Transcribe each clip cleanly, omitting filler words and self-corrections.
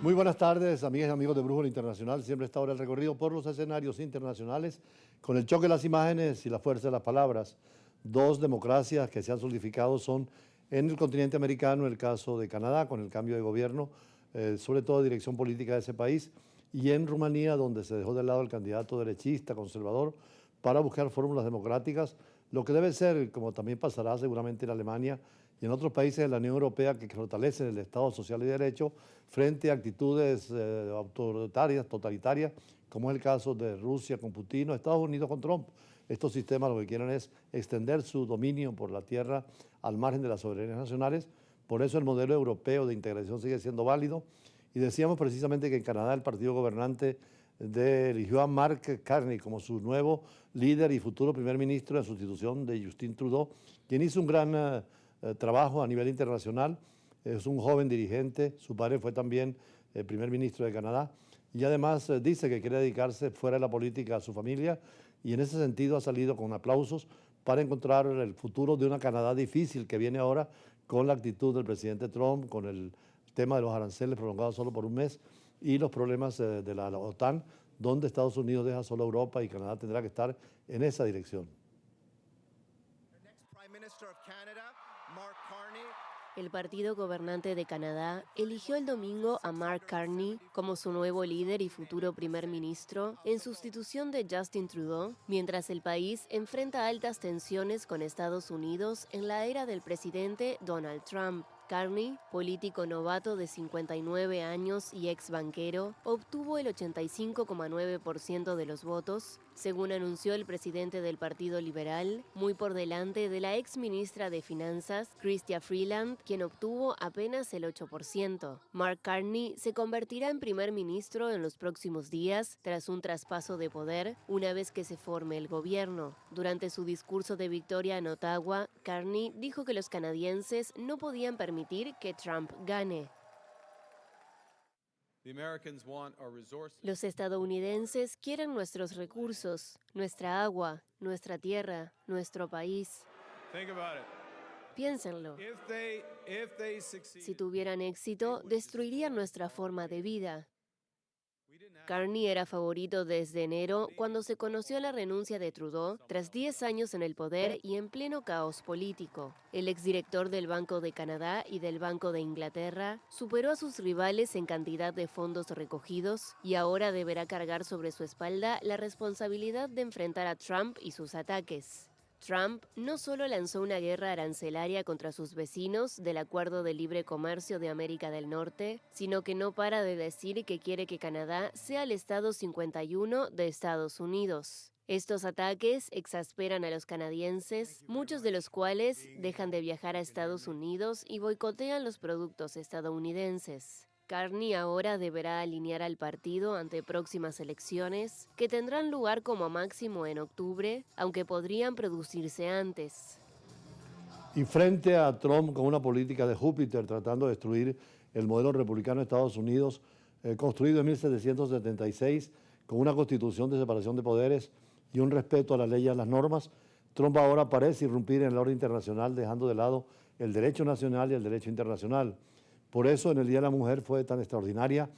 Muy buenas tardes, amigas y amigos de Brújula Internacional. Siempre está ahora el recorrido por los escenarios internacionales con el choque de las imágenes y la fuerza de las palabras. Dos democracias que se han solidificado son en el continente americano, el caso de Canadá, con el cambio de gobierno, sobre todo de dirección política de ese país, y en Rumanía, donde se dejó de lado el candidato derechista, conservador, para buscar fórmulas democráticas, lo que debe ser, como también pasará seguramente en Alemania y en otros países de la Unión Europea que fortalecen el Estado social y de derecho frente a actitudes autoritarias, totalitarias, como es el caso de Rusia con Putin o Estados Unidos con Trump. Estos sistemas lo que quieren es extender su dominio por la tierra al margen de las soberanías nacionales. Por eso el modelo europeo de integración sigue siendo válido. Y decíamos precisamente que en Canadá el partido gobernante eligió a Mark Carney como su nuevo líder y futuro primer ministro en sustitución de Justin Trudeau, quien hizo un gran trabajo a nivel internacional. Es un joven dirigente, su padre fue también primer ministro de Canadá y además dice que quiere dedicarse fuera de la política a su familia y en ese sentido ha salido con aplausos para encontrar el futuro de una Canadá difícil que viene ahora con la actitud del presidente Trump, con el tema de los aranceles prolongados solo por un mes y los problemas de la OTAN, donde Estados Unidos deja solo a Europa y Canadá tendrá que estar en esa dirección. El partido gobernante de Canadá eligió el domingo a Mark Carney como su nuevo líder y futuro primer ministro en sustitución de Justin Trudeau, mientras el país enfrenta altas tensiones con Estados Unidos en la era del presidente Donald Trump. Carney, político novato de 59 años y ex banquero, obtuvo el 85,9% de los votos, según anunció el presidente del Partido Liberal, muy por delante de la ex ministra de Finanzas, Chrystia Freeland, quien obtuvo apenas el 8%. Mark Carney se convertirá en primer ministro en los próximos días, tras un traspaso de poder, una vez que se forme el gobierno. Durante su discurso de victoria en Ottawa, Carney dijo que los canadienses no podían permitir que Trump gane. Los estadounidenses quieren nuestros recursos, nuestra agua, nuestra tierra, nuestro país. Piénsenlo. Si tuvieran éxito, destruirían nuestra forma de vida. Carney era favorito desde enero cuando se conoció la renuncia de Trudeau tras 10 años en el poder y en pleno caos político. El exdirector del Banco de Canadá y del Banco de Inglaterra superó a sus rivales en cantidad de fondos recogidos y ahora deberá cargar sobre su espalda la responsabilidad de enfrentar a Trump y sus ataques. Trump no solo lanzó una guerra arancelaria contra sus vecinos del Acuerdo de Libre Comercio de América del Norte, sino que no para de decir que quiere que Canadá sea el Estado 51 de Estados Unidos. Estos ataques exasperan a los canadienses, muchos de los cuales dejan de viajar a Estados Unidos y boicotean los productos estadounidenses. Carney ahora deberá alinear al partido ante próximas elecciones, que tendrán lugar como máximo en octubre, aunque podrían producirse antes. Y frente a Trump con una política de Júpiter tratando de destruir el modelo republicano de Estados Unidos, construido en 1776, con una constitución de separación de poderes y un respeto a las leyes y a las normas, Trump ahora parece irrumpir en el orden internacional, dejando de lado el derecho nacional y el derecho internacional. Por eso, en el Día de la Mujer fue tan extraordinaria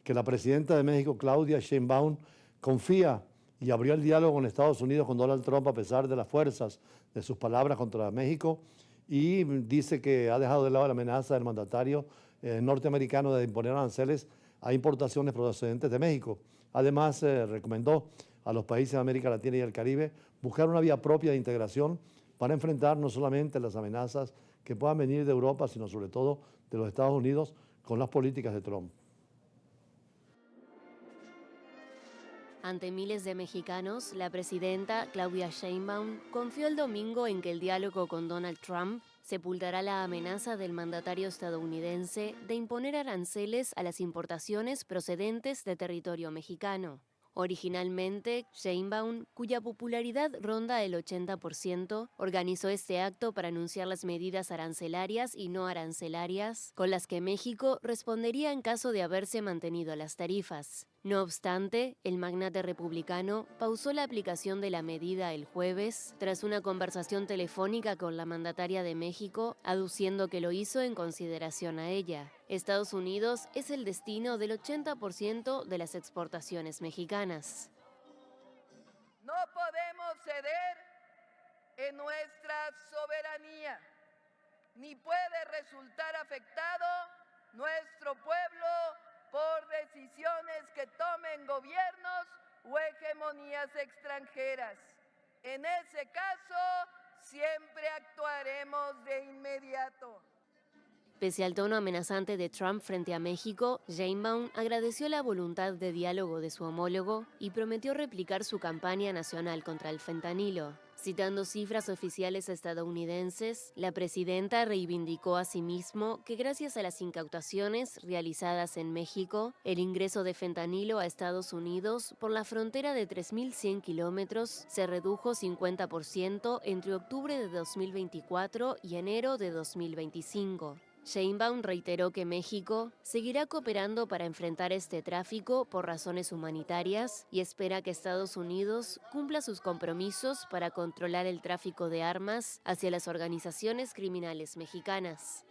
que la presidenta de México, Claudia Sheinbaum, confía y abrió el diálogo con Estados Unidos con Donald Trump a pesar de las fuerzas de sus palabras contra México y dice que ha dejado de lado la amenaza del mandatario norteamericano de imponer aranceles a importaciones procedentes de México. Además, recomendó a los países de América Latina y el Caribe buscar una vía propia de integración para enfrentar no solamente las amenazas que puedan venir de Europa, sino sobre todo de los Estados Unidos con las políticas de Trump. Ante miles de mexicanos, la presidenta Claudia Sheinbaum confió el domingo en que el diálogo con Donald Trump sepultará la amenaza del mandatario estadounidense de imponer aranceles a las importaciones procedentes de territorio mexicano. Originalmente, Sheinbaum, cuya popularidad ronda el 80%, organizó este acto para anunciar las medidas arancelarias y no arancelarias con las que México respondería en caso de haberse mantenido las tarifas. No obstante, el magnate republicano pausó la aplicación de la medida el jueves tras una conversación telefónica con la mandataria de México, aduciendo que lo hizo en consideración a ella. Estados Unidos es el destino del 80% de las exportaciones mexicanas. No podemos ceder en nuestra soberanía, ni puede resultar afectado nuestro pueblo por decisiones que tomen gobiernos o hegemonías extranjeras. En ese caso, siempre actuaremos de inmediato. Pese al tono amenazante de Trump frente a México, Sheinbaum agradeció la voluntad de diálogo de su homólogo y prometió replicar su campaña nacional contra el fentanilo. Citando cifras oficiales estadounidenses, la presidenta reivindicó asimismo que gracias a las incautaciones realizadas en México, el ingreso de fentanilo a Estados Unidos por la frontera de 3.100 kilómetros se redujo 50% entre octubre de 2024 y enero de 2025. Sheinbaum reiteró que México seguirá cooperando para enfrentar este tráfico por razones humanitarias y espera que Estados Unidos cumpla sus compromisos para controlar el tráfico de armas hacia las organizaciones criminales mexicanas.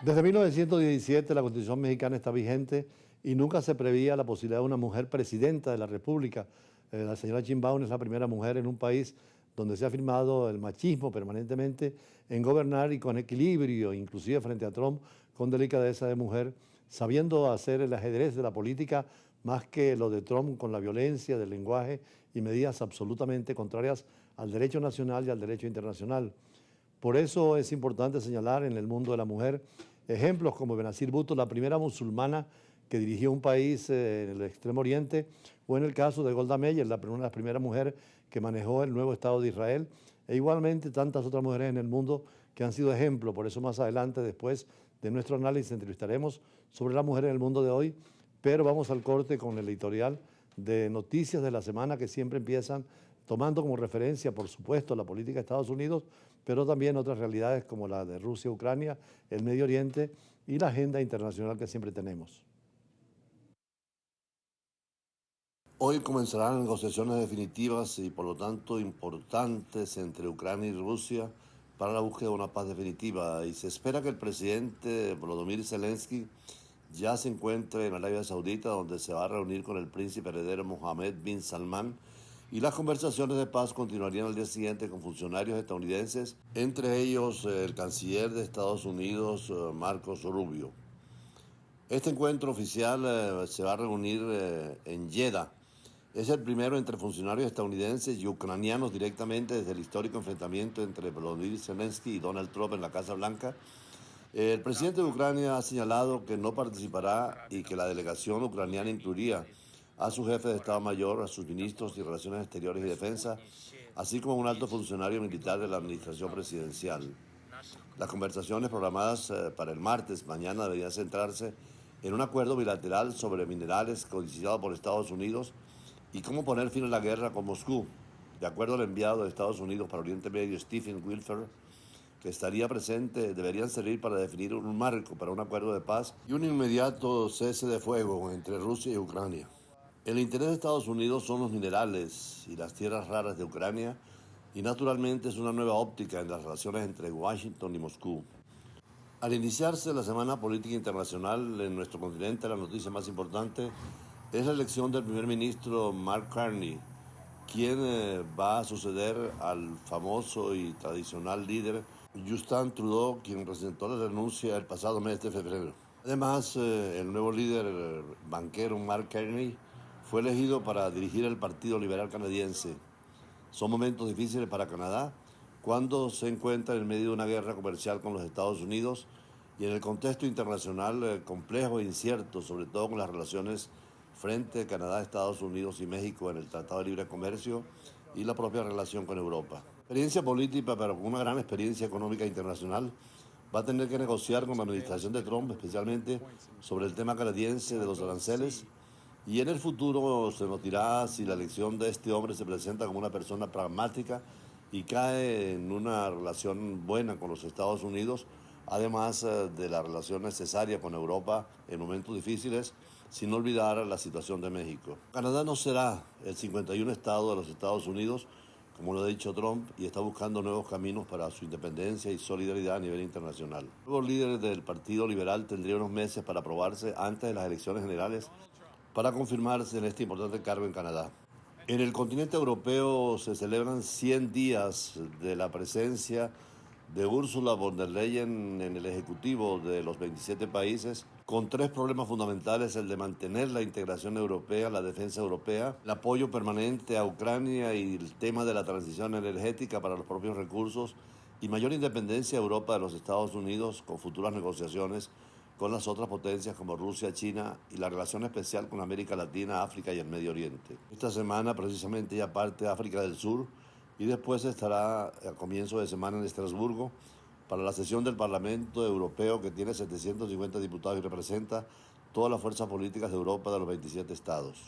Desde 1917 la Constitución mexicana está vigente y nunca se preveía la posibilidad de una mujer presidenta de la República. La señora Sheinbaum es la primera mujer en un país donde se ha afirmado el machismo permanentemente en gobernar y con equilibrio, inclusive frente a Trump, con delicadeza de mujer, sabiendo hacer el ajedrez de la política más que lo de Trump con la violencia del lenguaje y medidas absolutamente contrarias al derecho nacional y al derecho internacional. Por eso es importante señalar en el mundo de la mujer ejemplos como Benazir Bhutto, la primera musulmana que dirigió un país en el Extremo Oriente, o en el caso de Golda Meir, una de las primeras mujeres que manejó el nuevo Estado de Israel, e igualmente tantas otras mujeres en el mundo que han sido ejemplo. Por eso más adelante, después de nuestro análisis, entrevistaremos sobre las mujeres en el mundo de hoy, pero vamos al corte con el editorial de noticias de la semana que siempre empiezan tomando como referencia, por supuesto, la política de Estados Unidos, pero también otras realidades como la de Rusia, Ucrania, el Medio Oriente y la agenda internacional que siempre tenemos. Hoy comenzarán negociaciones definitivas y por lo tanto importantes entre Ucrania y Rusia para la búsqueda de una paz definitiva, y se espera que el presidente Volodymyr Zelensky ya se encuentre en Arabia Saudita, donde se va a reunir con el príncipe heredero Mohammed bin Salman, y las conversaciones de paz continuarían al día siguiente con funcionarios estadounidenses, entre ellos el canciller de Estados Unidos, Marcos Rubio. Este encuentro oficial se va a reunir en Jeddah. Es el primero entre funcionarios estadounidenses y ucranianos directamente desde el histórico enfrentamiento entre Volodymyr Zelensky y Donald Trump en la Casa Blanca. El presidente de Ucrania ha señalado que no participará y que la delegación ucraniana incluiría a su jefe de Estado Mayor, a sus ministros de Relaciones Exteriores y Defensa, así como un alto funcionario militar de la administración presidencial. Las conversaciones programadas para el martes, mañana, deberían centrarse en un acuerdo bilateral sobre minerales codiciado por Estados Unidos y cómo poner fin a la guerra con Moscú. De acuerdo al enviado de Estados Unidos para Oriente Medio, Stephen Wilfer, que estaría presente, deberían servir para definir un marco para un acuerdo de paz y un inmediato cese de fuego entre Rusia y Ucrania. El interés de Estados Unidos son los minerales y las tierras raras de Ucrania, y naturalmente es una nueva óptica en las relaciones entre Washington y Moscú. Al iniciarse la semana política internacional en nuestro continente, la noticia más importante es la elección del primer ministro Mark Carney, quien va a suceder al famoso y tradicional líder Justin Trudeau, quien presentó la renuncia el pasado mes de febrero. Además, el nuevo líder banquero Mark Carney fue elegido para dirigir el Partido Liberal Canadiense. Son momentos difíciles para Canadá cuando se encuentra en medio de una guerra comercial con los Estados Unidos y en el contexto internacional complejo e incierto, sobre todo con las relaciones frente a Canadá, Estados Unidos y México en el Tratado de Libre Comercio y la propia relación con Europa. Experiencia política, pero con una gran experiencia económica internacional, va a tener que negociar con la administración de Trump, especialmente sobre el tema canadiense de los aranceles, y en el futuro se nos dirá si la elección de este hombre se presenta como una persona pragmática y cae en una relación buena con los Estados Unidos, además de la relación necesaria con Europa en momentos difíciles, sin olvidar la situación de México. Canadá no será el 51 estado de los Estados Unidos, como lo ha dicho Trump, y está buscando nuevos caminos para su independencia y solidaridad a nivel internacional. Los nuevos líderes del Partido Liberal tendrían unos meses para aprobarse antes de las elecciones generales para confirmarse en este importante cargo en Canadá. En el continente europeo se celebran 100 días de la presencia de Ursula von der Leyen en el Ejecutivo de los 27 países, con tres problemas fundamentales: el de mantener la integración europea, la defensa europea, el apoyo permanente a Ucrania y el tema de la transición energética para los propios recursos, y mayor independencia de Europa de los Estados Unidos, con futuras negociaciones con las otras potencias como Rusia, China, y la relación especial con América Latina, África y el Medio Oriente. Esta semana precisamente ya parte África del Sur, y después estará a comienzo de semana en Estrasburgo para la sesión del Parlamento Europeo, que tiene 750 diputados y representa todas las fuerzas políticas de Europa de los 27 estados.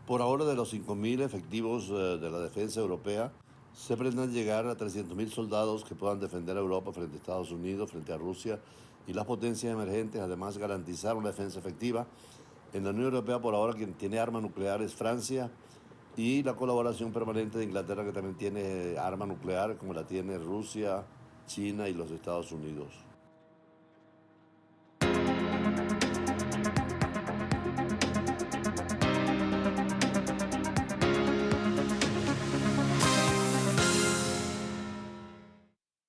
Por ahora, de los 5.000 efectivos de la defensa europea, se pretende llegar a 300.000 soldados que puedan defender a Europa frente a Estados Unidos, frente a Rusia y las potencias emergentes, además garantizar una defensa efectiva. En la Unión Europea, por ahora, quien tiene arma nuclear es Francia, y la colaboración permanente de Inglaterra, que también tiene arma nuclear, como la tiene Rusia, China y los Estados Unidos.